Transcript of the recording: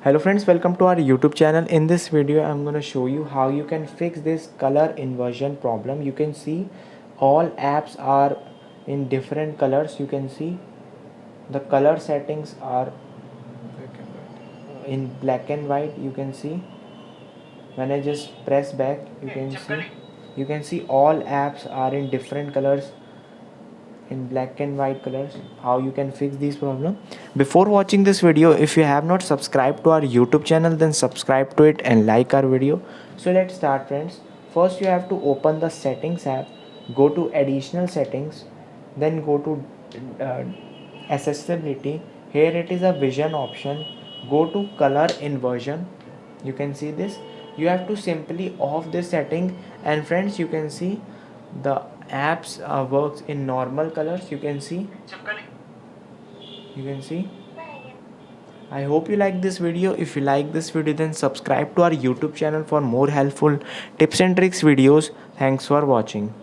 Hello friends, welcome to our YouTube channel. In this video I'm going to show you how you can fix this color inversion problem. You can see all apps are in different colors. You can see the color settings are in black and white. You can see when I just press back, you can see all apps are in different colors, in black and white colors. How you can fix this problem? Before watching this video, if you have not subscribed to our YouTube channel, then subscribe to it and like our video. So let's start friends. First you have to open the settings app, go to additional settings, then go to uh, accessibility. Here it is a vision option. Go to color inversion. You can see this. You have to simply off this setting, and friends, you can see the apps works in normal colors. You can see I hope you like this video. If you like this video, then subscribe to our YouTube channel for more helpful tips and tricks videos. Thanks for watching.